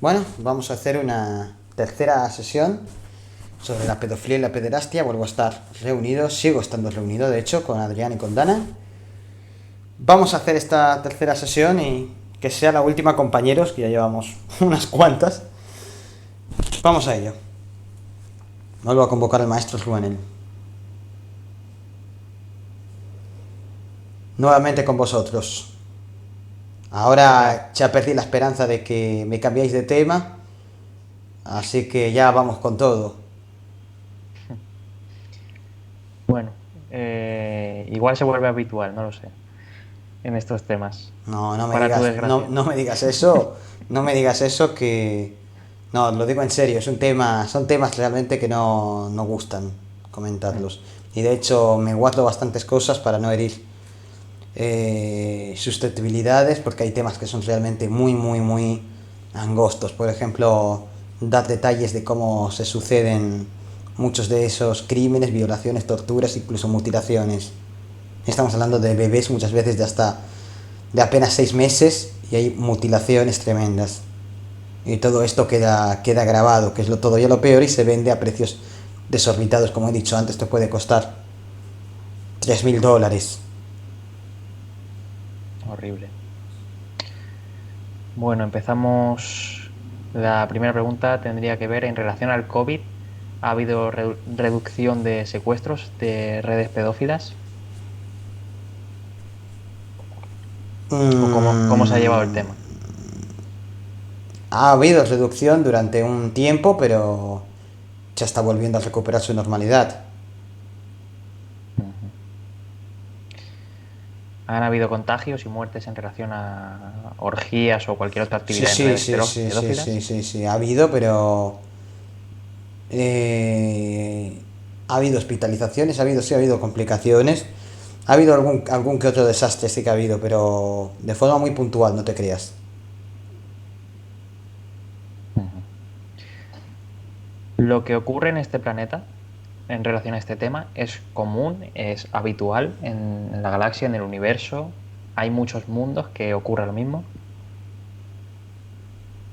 Bueno, vamos a hacer una tercera sesión sobre la pedofilia y la pederastia. Vuelvo a estar reunido, sigo estando reunido, de hecho, con Adrián y con Dana. Vamos a hacer esta tercera sesión y que sea la última, compañeros, que ya llevamos unas cuantas. Vamos a ello. Vuelvo a convocar al maestro Ruanel. Nuevamente con vosotros. ¿Qué tal? Ahora ya perdí la esperanza de que me cambiáis de tema, así que ya vamos con todo. Bueno, igual se vuelve habitual, no lo sé, en estos temas. No, no me Para tu digas, no, desgracia. no me digas eso, no me digas eso que... No, lo digo en serio, es un tema, son temas realmente que no gustan Mm. comentarlos. Y de hecho me guardo bastantes cosas para no herir susceptibilidades, porque hay temas que son realmente muy angostos. Por ejemplo, dar detalles de cómo se suceden muchos de esos crímenes, violaciones, torturas, incluso mutilaciones. Estamos hablando de bebés muchas veces de apenas 6 meses y hay mutilaciones tremendas. Y todo esto queda grabado, que es todavía lo peor, y se vende a precios desorbitados. Como he dicho antes, te puede costar $3.000. Horrible. Bueno, empezamos. La primera pregunta tendría que ver en relación al COVID. ¿Ha habido reducción de secuestros de redes pedófilas? ¿O cómo se ha llevado el Mm, tema? ha habido reducción durante un tiempo, pero ya está volviendo a recuperar su normalidad. Ujú. ¿Han habido contagios y muertes en relación a orgías o cualquier otra Sí, actividad en sí, redes sí, sí, sí, sí, pedófilas? sí, sí, ha habido, pero Eh, ha habido hospitalizaciones, ha habido, sí, ha habido complicaciones. Ha habido algún que otro desastre, sí que ha habido, pero de forma muy puntual, no te creas. Ujú. Lo que ocurre en este planeta en relación a este tema es común, es habitual en la galaxia, en el universo. Hay muchos mundos que ocurre lo mismo.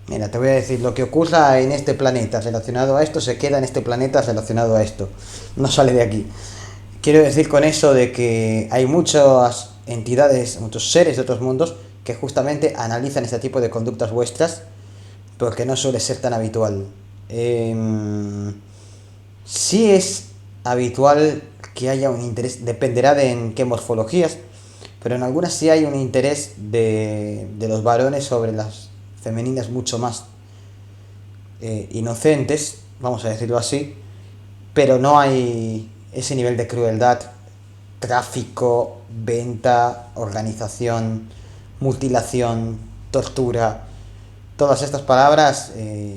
Mira, te voy a decir, lo que ocurra en este planeta relacionado a esto se queda en este planeta relacionado a esto. No sale de aquí. Quiero decir con eso de que hay muchas entidades, muchos seres de otros mundos que justamente analizan este tipo de conductas vuestras porque no suele ser tan habitual. Sí es habitual que haya un interés, dependerá de en qué morfologías, pero en algunas sí hay un interés de los varones sobre las femeninas mucho más inocentes, vamos a decirlo así, pero no hay ese nivel de crueldad, tráfico, venta, organización, mutilación, tortura. Todas estas palabras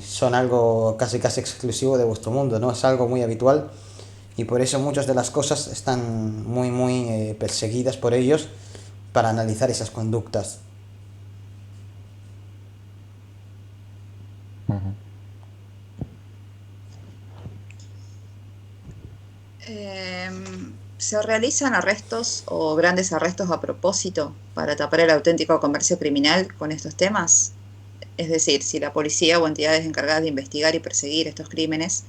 son algo casi exclusivo de vuestro mundo, ¿no? Es algo muy habitual y por eso muchas de las cosas están muy perseguidas por ellos para analizar esas conductas. Ujú. ¿Se realizan arrestos o grandes arrestos a propósito para tapar el auténtico comercio criminal con estos temas? Es decir, si la policía o entidades encargadas de investigar y perseguir estos crímenes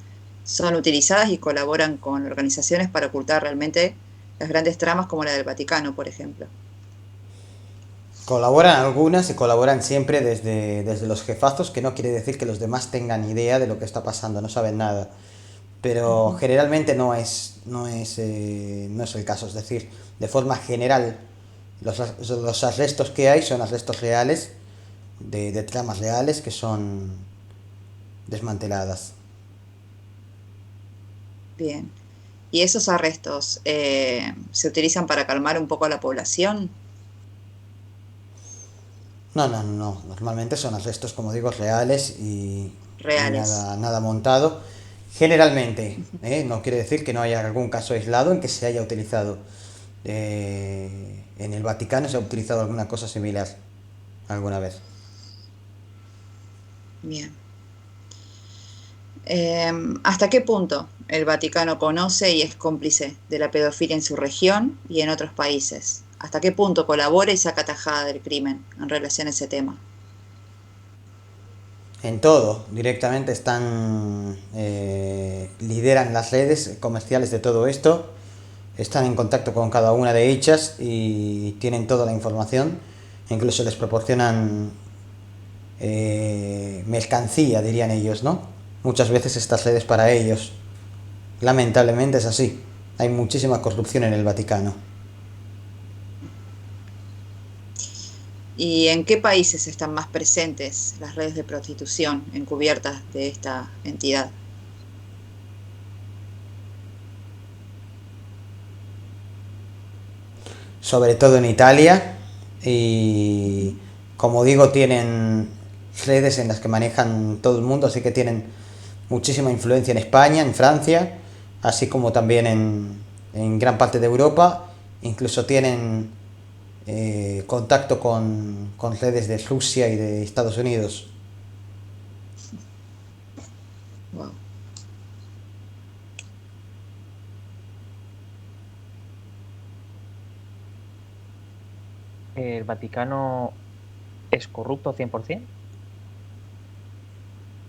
son utilizadas y colaboran con organizaciones para ocultar realmente las grandes tramas como la del Vaticano, por ejemplo. Colaboran algunas y colaboran siempre desde los jefazos, que no quiere decir que los demás tengan idea de lo que está pasando, no saben nada. Pero Ujú. generalmente no es el caso. Es decir, de forma general, los arrestos que hay son arrestos reales, de tramas reales que son desmanteladas. Bien. ¿Y esos arrestos se utilizan para calmar un poco a la población? No. Normalmente son arrestos, como digo, reales y Reales. nada montado. Generalmente, no quiere decir que no haya algún caso aislado en que se haya utilizado. En el Vaticano se ha utilizado alguna cosa similar alguna vez. Bien. ¿Hasta qué punto el Vaticano conoce y es cómplice de la pedofilia en su región y en otros países? ¿Hasta qué punto colabora y saca tajada del crimen en relación a ese tema? En todo, directamente lideran las redes comerciales de todo esto, están en contacto con cada una de ellas y tienen toda la información, incluso les proporcionan mercancía, dirían ellos, ¿no? Muchas veces estas redes para ellos. Lamentablemente es así. Hay muchísima corrupción en el Vaticano. ¿Y en qué países están más presentes las redes de prostitución encubiertas de esta entidad? Sobre todo en Italia, y como digo, tienen redes en las que manejan todo el mundo, así que tienen muchísima influencia en España, en Francia, así como también en gran parte de Europa. Incluso tienen contacto con redes de Rusia y de Estados Unidos. Wow. ¿El Vaticano es corrupto 100%?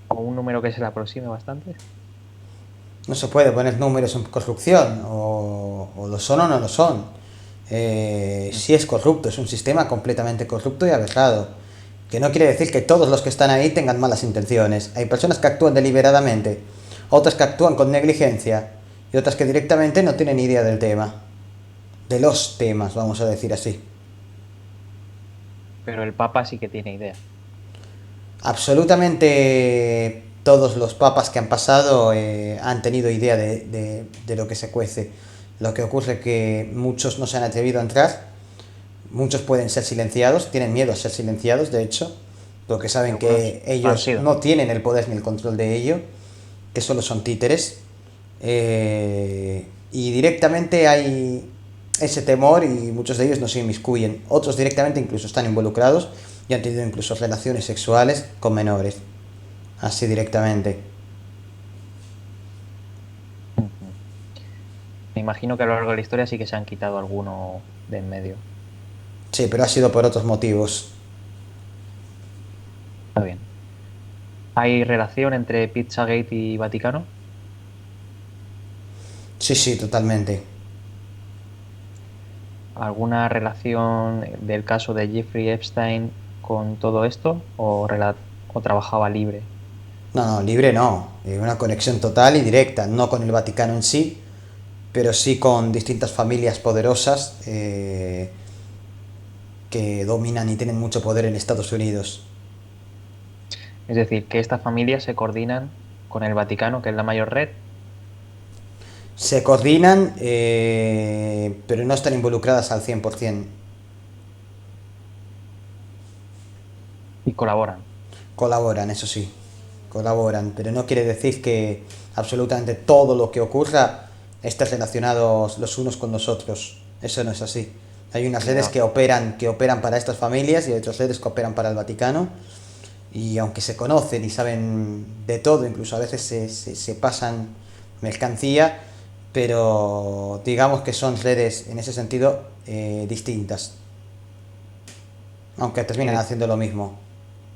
¿O un número que se le aproxime bastante? No se puede poner números en construcción, o lo son o no lo son. Mm. Sí es corrupto, es un sistema completamente corrupto y aberrado. Que no quiere decir que todos los que están ahí tengan malas intenciones. Hay personas que actúan deliberadamente, otras que actúan con negligencia y otras que directamente no tienen idea del tema. De los temas, vamos a decir así. Pero el Papa sí que tiene idea. Absolutamente todos los papas que han pasado han tenido idea de lo que se cuece. Lo que ocurre es que muchos no se han atrevido a entrar, muchos pueden ser silenciados, tienen miedo a ser silenciados, de hecho, porque saben Algunos que han ellos sido. no tienen el poder ni el control de ello, que solo son títeres. Y directamente hay ese temor y muchos de ellos no se inmiscuyen. Otros directamente incluso están involucrados y han tenido incluso relaciones sexuales con menores. Así directamente. Ujú. Me imagino que a lo largo de la historia sí que se han quitado alguno de en medio. Sí, pero ha sido por otros motivos. Está bien. ¿Hay relación entre Pizzagate y Vaticano? Sí, sí, totalmente. ¿Alguna relación del caso de Jeffrey Epstein con todo esto? ¿O trabajaba libre? No, no, libre no. Una conexión total y directa, no con el Vaticano en sí, pero sí con distintas familias poderosas que dominan y tienen mucho poder en Estados Unidos. Es decir, que estas familias se coordinan con el Vaticano, que es la mayor red, Se coordinan, pero no están involucradas al 100%. y colaboran. Colaboran, eso sí, colaboran, pero no quiere decir que absolutamente todo lo que ocurra esté relacionado los unos con los otros. Eso no es así. Hay unas redes Pero, que operan para estas familias y hay otras redes que operan para el Vaticano. Y aunque se conocen y saben de todo, incluso a veces se pasan mercancía, pero digamos que son redes en ese sentido distintas, aunque terminan que haciendo lo mismo.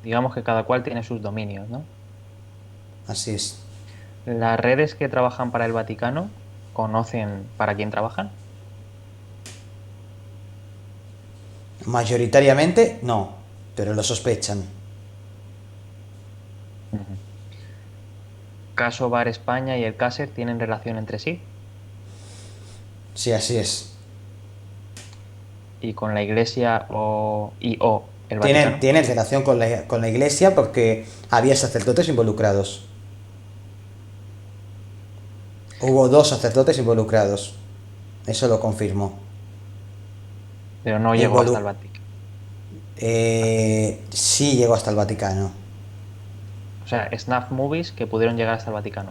digamos que cada cual tiene sus dominios, ¿no? Así es. Las redes que trabajan para el Vaticano conocen para quién trabajan. Mayoritariamente no, pero lo sospechan. Ujú. Caso Bar España y el Caser tienen relación entre sí Sí, así es. y con la Iglesia o el Tienen, Vaticano. tienen relación con la iglesia porque había sacerdotes involucrados. Hubo dos sacerdotes involucrados. Eso lo confirmó. Pero no llegó hasta el Involu Vaticano. sí llegó hasta el Vaticano. O sea, snuff movies que pudieron llegar hasta el Vaticano.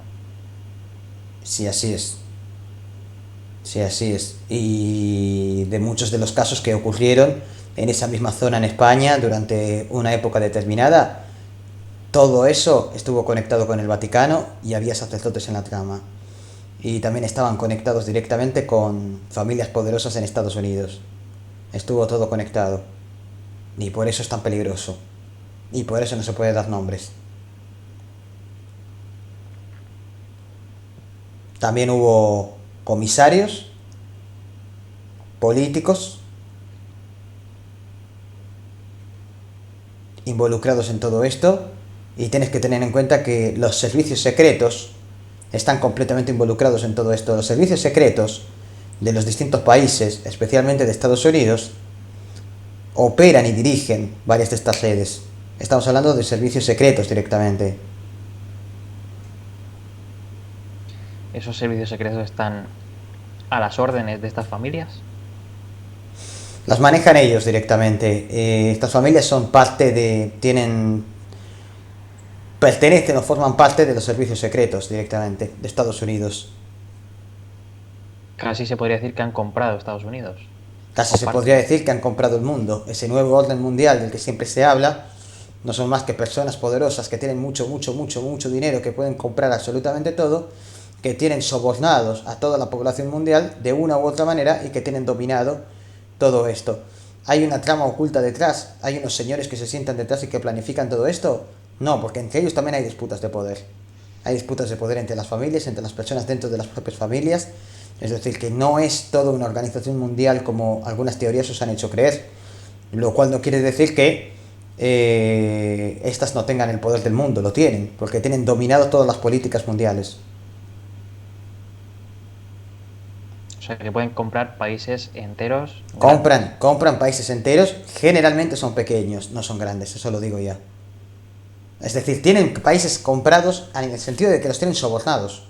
Sí, así es. Sí, así es. Y de muchos de los casos que ocurrieron en esa misma zona en España durante una época determinada, todo eso estuvo conectado con el Vaticano y había sacerdotes en la trama. Y también estaban conectados directamente con familias poderosas en Estados Unidos. Estuvo todo conectado. Y por eso es tan peligroso. Y por eso no se puede dar nombres. También hubo comisarios, políticos involucrados en todo esto, y tienes que tener en cuenta que los servicios secretos están completamente involucrados en todo esto. Los servicios secretos de los distintos países, especialmente de Estados Unidos, operan y dirigen varias de estas redes. Estamos hablando de servicios secretos directamente. ¿Esos servicios secretos están a las órdenes de estas familias? Las manejan ellos directamente. Estas familias son parte de... pertenecen o forman parte de los servicios secretos directamente de Estados Unidos. Casi se podría decir que han comprado Estados Unidos. Casi se podría decir que han comprado el mundo. Ese nuevo orden mundial del que siempre se habla no son más que personas poderosas que tienen mucho, mucho, mucho, mucho dinero, que pueden comprar absolutamente todo, que tienen sobornados a toda la población mundial de una u otra manera y que tienen dominado todo esto. ¿Hay una trama oculta detrás? ¿Hay unos señores que se sientan detrás y que planifican todo esto? No, porque entre ellos también hay disputas de poder. Hay disputas de poder entre las familias, entre las personas dentro de las propias familias. Es decir, que no es toda una organización mundial como algunas teorías os han hecho creer. Lo cual no quiere decir que estas no tengan el poder del mundo. Lo tienen, porque tienen dominado todas las políticas mundiales. O sea, que pueden comprar países enteros. Compran países enteros. Generalmente son pequeños, no son grandes, eso lo digo ya. Es decir, tienen países comprados en el sentido de que los tienen sobornados.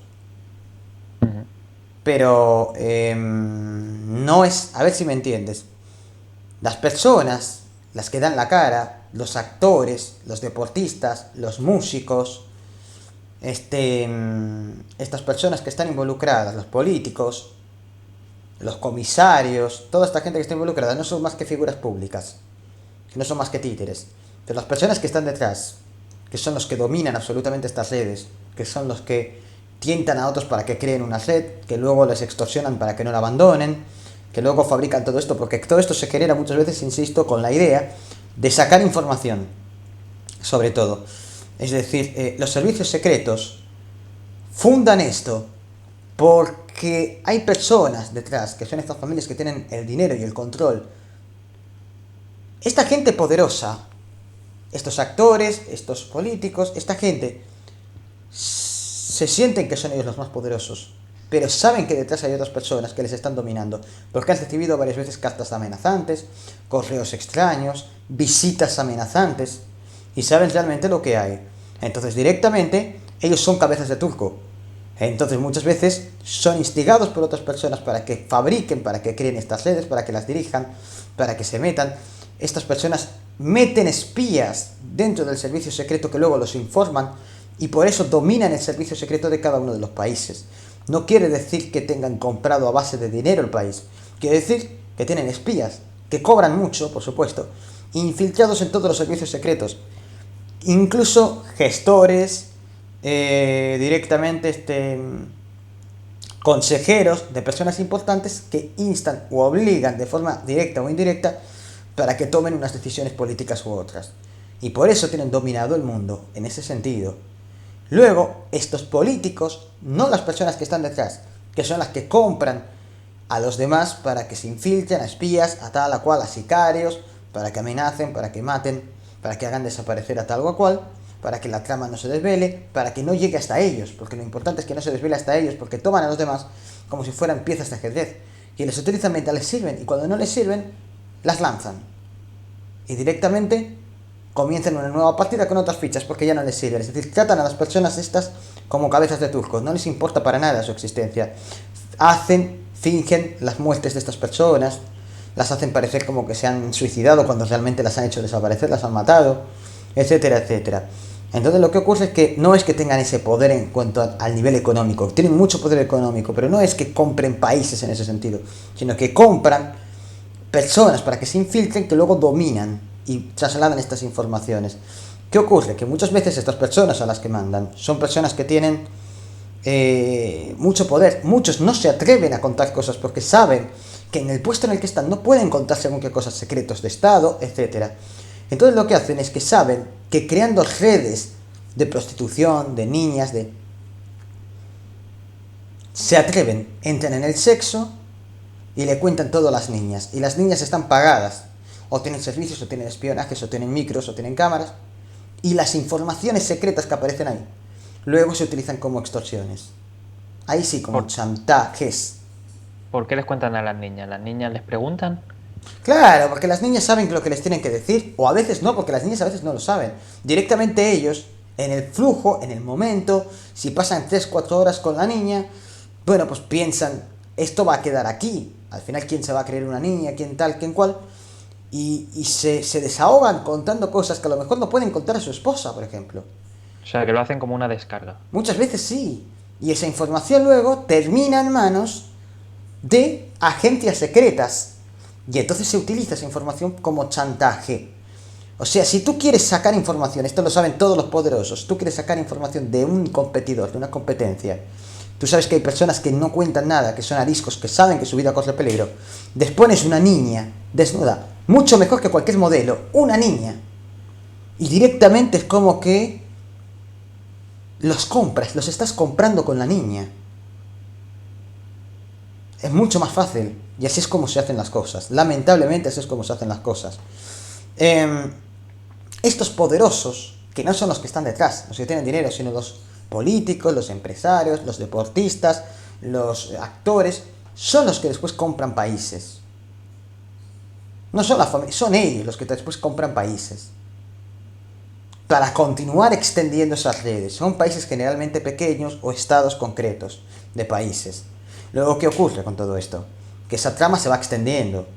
Pero no es... A ver si me entiendes. Las personas, las que dan la cara, los actores, los deportistas, los músicos, estas personas que están involucradas, los políticos, los comisarios, toda esta gente que está involucrada, no son más que figuras públicas, no son más que títeres. Pero las personas que están detrás, que son los que dominan absolutamente estas redes, que son los que tientan a otros para que creen una red, que luego les extorsionan para que no la abandonen, que luego fabrican todo esto, porque todo esto se genera muchas veces, insisto, con la idea de sacar información, sobre todo. Es decir, los servicios secretos fundan esto porque hay personas detrás, que son estas familias que tienen el dinero y el control. Esta gente poderosa, estos actores, estos políticos, esta gente se sienten que son ellos los más poderosos, pero saben que detrás hay otras personas que les están dominando, porque han recibido varias veces cartas amenazantes, correos extraños, visitas amenazantes, y saben realmente lo que hay. Entonces directamente ellos son cabezas de turco. Entonces muchas veces son instigados por otras personas para que fabriquen, para que creen estas redes, para que las dirijan, para que se metan. Estas personas meten espías dentro del servicio secreto que luego los informan, y por eso dominan el servicio secreto de cada uno de los países. No quiere decir que tengan comprado a base de dinero el país. Quiere decir que tienen espías, que cobran mucho, por supuesto, infiltrados en todos los servicios secretos. Incluso gestores, directamente consejeros de personas importantes que instan o obligan de forma directa o indirecta para que tomen unas decisiones políticas u otras. Y por eso tienen dominado el mundo, en ese sentido. Luego, estos políticos, no las personas que están detrás, que son las que compran a los demás para que se infiltren, a espías, a tal a cual, a sicarios, para que amenacen, para que maten, para que hagan desaparecer a tal o a cual, para que la trama no se desvele, para que no llegue hasta ellos, porque lo importante es que no se desvele hasta ellos, porque toman a los demás como si fueran piezas de ajedrez, y les utilizan mientras les sirven, y cuando no les sirven, las lanzan. Y directamente comienzan una nueva partida con otras fichas porque ya no les sirven. Es decir, tratan a las personas estas como cabezas de turcos, no les importa para nada su existencia. Fingen las muertes de estas personas, las hacen parecer como que se han suicidado cuando realmente las han hecho desaparecer, las han matado, etcétera, etcétera. Entonces lo que ocurre es que no es que tengan ese poder en cuanto al nivel económico, tienen mucho poder económico, pero no es que compren países en ese sentido, sino que compran personas para que se infiltren, que luego dominan y trasladan estas informaciones. ¿Qué ocurre? Que muchas veces estas personas a las que mandan son personas que tienen mucho poder. Muchos no se atreven a contar cosas porque saben que en el puesto en el que están no pueden contar según qué cosas, secretos de Estado, etc. Entonces lo que hacen es que saben que creando redes de prostitución, de niñas, Se atreven, entran en el sexo y le cuentan todo a las niñas. Y las niñas están pagadas. O tienen servicios, o tienen espionajes, o tienen micros, o tienen cámaras. Y las informaciones secretas que aparecen ahí luego se utilizan como extorsiones. Ahí sí, como ¿Por, chantajes. por qué les cuentan a las niñas? ¿Las niñas les preguntan? Claro, porque las niñas saben lo que les tienen que decir, o a veces no, porque las niñas a veces no lo saben. Directamente ellos, en el flujo, en el momento, si pasan 3 4 horas con la niña, bueno, pues piensan, esto va a quedar aquí. Al final, ¿quién se va a creer una niña? ¿Quién tal? ¿Quién cual? Y se desahogan contando cosas que a lo mejor no pueden contar a su esposa, por ejemplo. O sea, que lo hacen como una descarga. Muchas veces sí. Y esa información luego termina en manos de agencias secretas. Y entonces se utiliza esa información como chantaje. O sea, si tú quieres sacar información, esto lo saben todos los poderosos, tú quieres sacar información de un competidor, de una competencia, tú sabes que hay personas que no cuentan nada, que son ariscos, que saben que su vida corre peligro, despones una niña desnuda, mucho mejor que cualquier modelo, una niña, y directamente es como que los compras, los estás comprando con la niña. Es mucho más fácil. Y así es como se hacen las cosas. Lamentablemente así es como se hacen las cosas. Eh, Estos poderosos, que no son los que están detrás, los que tienen dinero, sino los políticos, los empresarios, los deportistas, los actores, son los que después compran países. No son la familia, son ellos los que después compran países. Para continuar extendiendo esas redes. Son países generalmente pequeños o estados concretos de países. Luego, ¿qué ocurre con todo esto? Que esa trama se va extendiendo.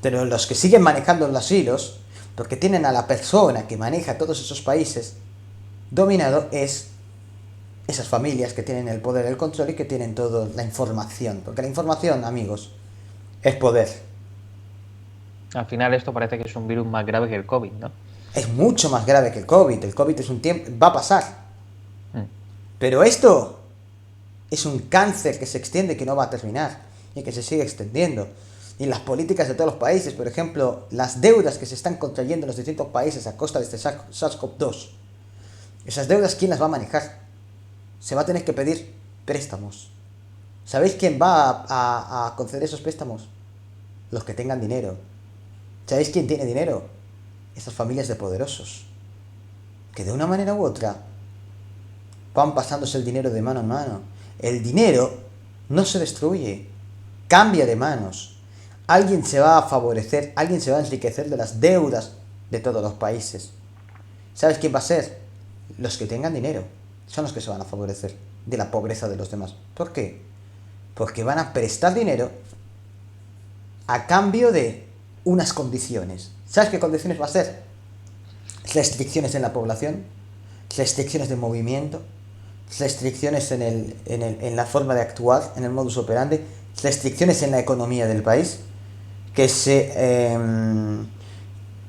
Pero los que siguen manejando los hilos, porque tienen a la persona que maneja todos esos países dominado, es esas familias que tienen el poder, el control y que tienen toda la información. Porque la información, amigos, es poder. Al final esto parece que es un virus más grave que el COVID, ¿no? Es mucho más grave que el COVID. El COVID es un tiempo, va a pasar. Mm. Pero esto es un cáncer que se extiende, que no va a terminar y que se sigue extendiendo. Y las políticas de todos los países, por ejemplo, las deudas que se están contrayendo en los distintos países a costa de este SARS-CoV-2, esas deudas, ¿quién las va a manejar? Se va a tener que pedir préstamos. ¿Sabéis quién va a conceder esos préstamos? Los que tengan dinero. ¿Sabéis quién tiene dinero? Esas familias de poderosos, que de una manera u otra van pasándose el dinero de mano en mano. El dinero no se destruye, cambia de manos. Alguien se va a favorecer, alguien se va a enriquecer de las deudas de todos los países. ¿Sabes quién va a ser? Los que tengan dinero. Son los que se van a favorecer de la pobreza de los demás. ¿Por qué? Porque van a prestar dinero a cambio de unas condiciones. ¿Sabes qué condiciones va a ser? Restricciones en la población, restricciones de movimiento, restricciones en la forma de actuar, en el modus operandi, restricciones en la economía del país, que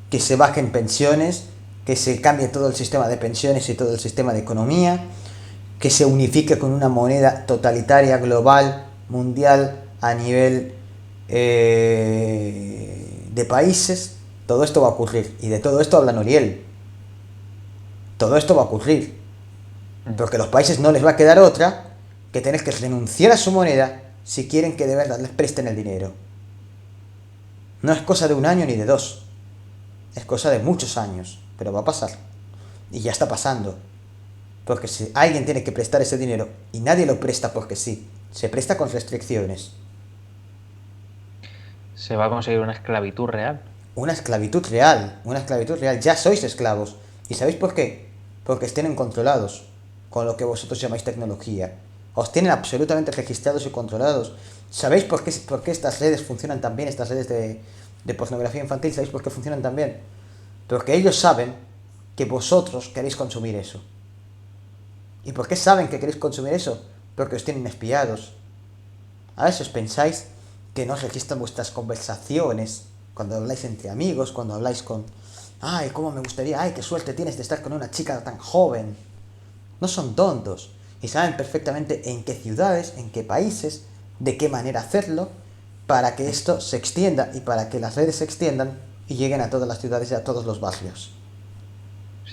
que se bajen pensiones, que se cambie todo el sistema de pensiones y todo el sistema de economía, que se unifique con una moneda totalitaria, global, mundial, a nivel de países. Todo esto va a ocurrir. Y de todo esto habla Noriel. Todo esto va a ocurrir. Porque a los países no les va a quedar otra que tener que renunciar a su moneda si quieren que de verdad les presten el dinero. No es cosa de un año ni de dos. Es cosa de muchos años. Pero va a pasar. Y ya está pasando. Porque si alguien tiene que prestar ese dinero y nadie lo presta porque sí, se presta con restricciones. Se va a conseguir una esclavitud real. Una esclavitud real, una esclavitud real. Ya sois esclavos. ¿Y sabéis por qué? Porque os tienen controlados con lo que vosotros llamáis tecnología. Os tienen absolutamente registrados y controlados. ¿Sabéis por qué estas redes funcionan tan bien, estas redes de pornografía infantil? ¿Sabéis por qué funcionan tan bien? Porque ellos saben que vosotros queréis consumir eso. ¿Y por qué saben que queréis consumir eso? Porque os tienen espiados. A veces pensáis que no registran vuestras conversaciones cuando habláis entre amigos, cuando habláis con... Ay, cómo me gustaría, ay, qué suerte tienes de estar con una chica tan joven. No son tontos y saben perfectamente en qué ciudades, en qué países, de qué manera hacerlo para que esto se extienda y para que las redes se extiendan y lleguen a todas las ciudades y a todos los barrios.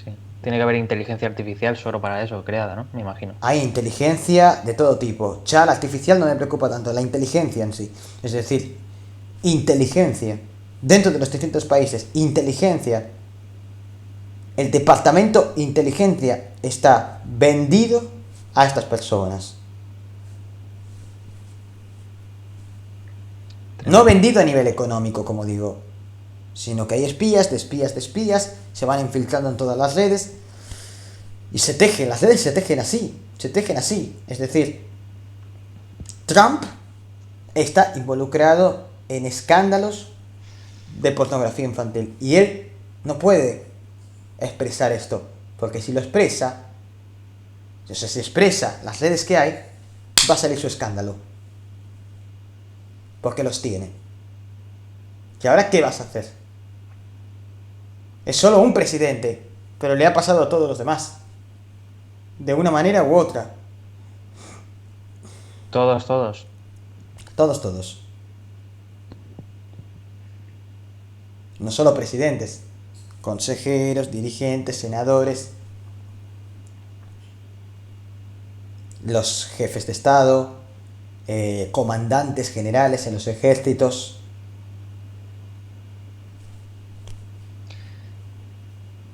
Sí. Tiene que haber inteligencia artificial solo para eso, creada, ¿no? Me imagino. Hay inteligencia de todo tipo. Ya la artificial no me preocupa tanto, la inteligencia en sí. Es decir, inteligencia. Dentro de los distintos países, inteligencia. El departamento inteligencia está vendido a estas personas. No Tremendo. vendido a nivel económico, como digo, sino que hay espías, de espías, de espías, se van infiltrando en todas las redes y se tejen, las redes se tejen así, se tejen así. Es decir, Trump está involucrado en escándalos de pornografía infantil y él no puede expresar esto, porque si lo expresa, o sea, si expresa las redes que hay, va a salir su escándalo, porque los tiene. ¿Y ahora qué vas a hacer? Es solo un presidente, pero le ha pasado a todos los demás, de una manera u otra. Todos, todos. Todos, todos. No solo presidentes, consejeros, dirigentes, senadores, los jefes de Estado, comandantes generales en los ejércitos.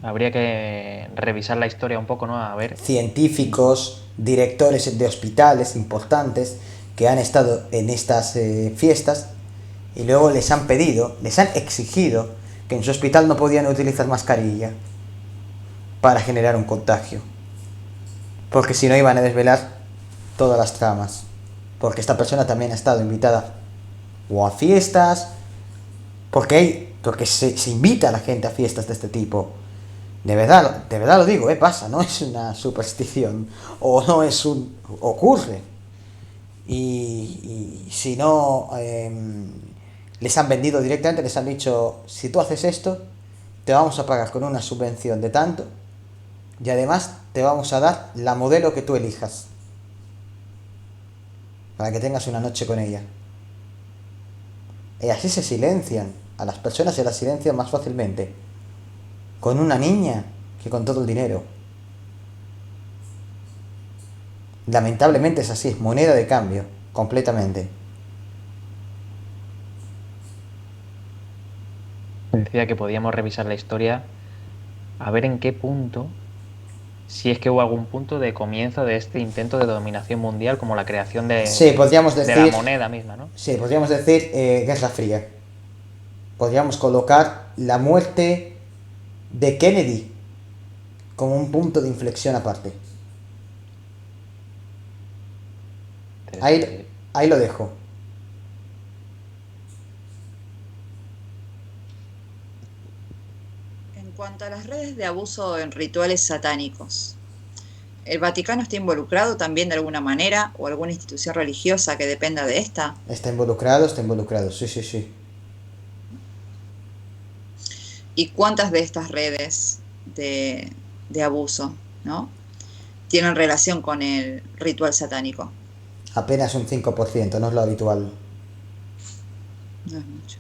Habría que revisar la historia un poco, ¿no? A ver. Científicos, directores de hospitales importantes que han estado en estas fiestas y luego les han pedido, les han exigido que en su hospital no podían utilizar mascarilla para generar un contagio, porque si no iban a desvelar todas las tramas, porque esta persona también ha estado invitada o a fiestas, porque se invita a la gente a fiestas de este tipo. De verdad lo digo, pasa, no es una superstición, o no es un... ocurre. Y si no, les han vendido directamente, les han dicho, si tú haces esto, te vamos a pagar con una subvención de tanto, y además te vamos a dar la modelo que tú elijas, para que tengas una noche con ella. Y así se silencian, a las personas se las silencian más fácilmente, con una niña que con todo el dinero. Lamentablemente es así, es moneda de cambio, completamente. Decía que podíamos revisar la historia a ver en qué punto, si es que hubo algún punto de comienzo de este intento de dominación mundial, como la creación Sí, podríamos de la decir, moneda misma, ¿no? sí, podríamos decir Guerra Fría. Podríamos colocar la muerte de Kennedy como un punto de inflexión aparte. Ahí, Interesante. ahí lo dejo. En cuanto a las redes de abuso en rituales satánicos, ¿el Vaticano está involucrado también de alguna manera o alguna institución religiosa que dependa de esta? Está involucrado, sí, sí, sí. ¿Y cuántas de estas redes de abuso, ¿no? tienen relación con el ritual satánico? Apenas un 5%, no es lo habitual. No es mucho.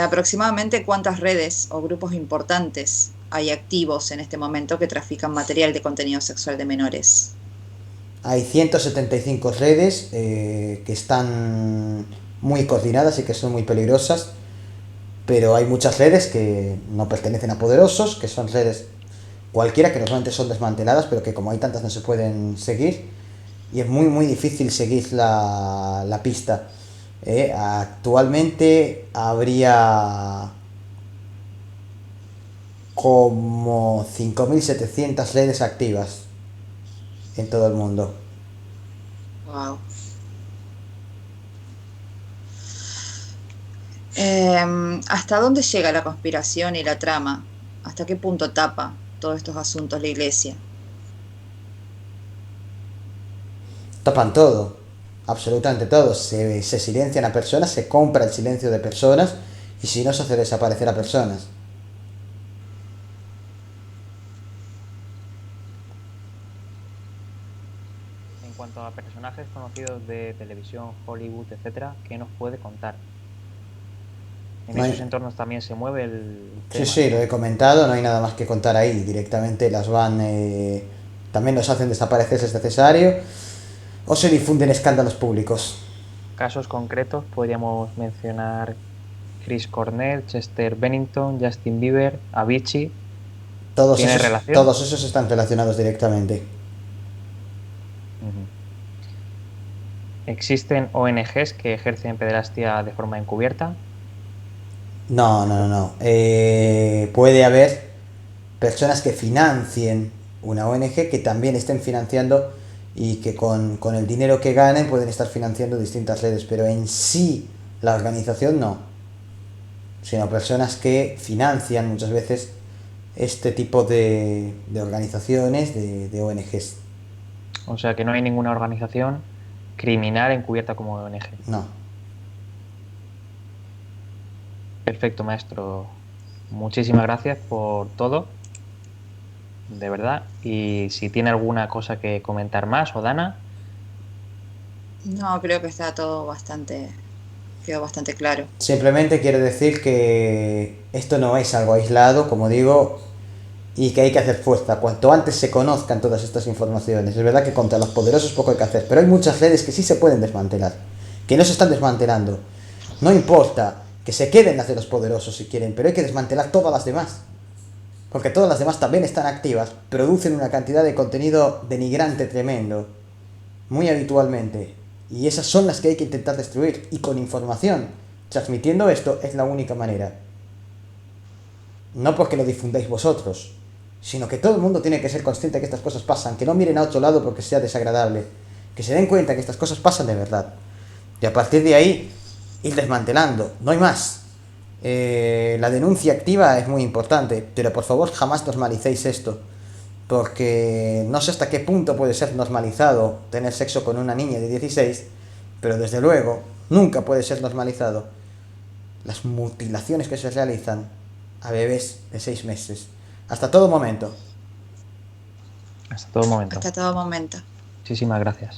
Aproximadamente cuántas redes o grupos importantes hay activos en este momento que trafican material de contenido sexual de menores. Hay 175 redes que están muy coordinadas y que son muy peligrosas, pero hay muchas redes que no pertenecen a poderosos, que son redes cualquiera, que normalmente son desmanteladas, pero que como hay tantas no se pueden seguir, y es muy muy difícil seguir la pista. Actualmente habría como 5.700 redes activas en todo el mundo. Wow. ¿Hasta dónde llega la conspiración y la trama? ¿Hasta qué punto tapa todos estos asuntos la iglesia? Tapan todo, absolutamente todo. Se silencian a personas, se compra el silencio de personas y si no se hace desaparecer a personas. En cuanto a personajes conocidos de televisión, Hollywood, etcétera, ¿qué nos puede contar? En No esos hay- entornos también se mueve el Sí, tema. sí, lo he comentado, no hay nada más que contar ahí. Directamente las van. También los hacen desaparecer si es necesario. O se difunden escándalos públicos. Casos concretos podríamos mencionar Chris Cornell, Chester Bennington, Justin Bieber, Avicii. ¿Tiene relación? Todos esos están relacionados directamente. Ujú. ¿Existen ONGs que ejercen pederastia de forma encubierta? No, no, no, no. Puede haber personas que financien una ONG que también estén financiando y que con el dinero que ganen pueden estar financiando distintas redes, pero en sí la organización no, sino personas que financian muchas veces este tipo de organizaciones, de ONGs. O sea que no hay ninguna organización criminal encubierta como ONG. No. Perfecto, maestro. Muchísimas gracias por todo, de verdad. Y si tiene alguna cosa que comentar más, o Dana, No, creo que está todo quedó bastante claro. Simplemente quiero decir que esto no es algo aislado, como digo, y que hay que hacer fuerza. Cuanto antes se conozcan todas estas informaciones. Es verdad que contra los poderosos poco hay que hacer, pero hay muchas redes que sí se pueden desmantelar, que no se están desmantelando. No importa que se queden las de los poderosos si quieren, pero hay que desmantelar todas las demás. Porque todas las demás también están activas, producen una cantidad de contenido denigrante tremendo, muy habitualmente. Y esas son las que hay que intentar destruir. Y con información, transmitiendo esto, es la única manera. No porque lo difundáis vosotros, sino que todo el mundo tiene que ser consciente de que estas cosas pasan, que no miren a otro lado porque sea desagradable, que se den cuenta que estas cosas pasan de verdad. Y a partir de ahí, ir desmantelando, no hay más. La denuncia activa es muy importante, pero por favor jamás normalicéis esto, porque no sé hasta qué punto puede ser normalizado tener sexo con una niña de 16, pero desde luego nunca puede ser normalizado las mutilaciones que se realizan a bebés de 6 meses. Hasta todo momento. hasta todo momento. Hasta todo momento. Muchísimas gracias.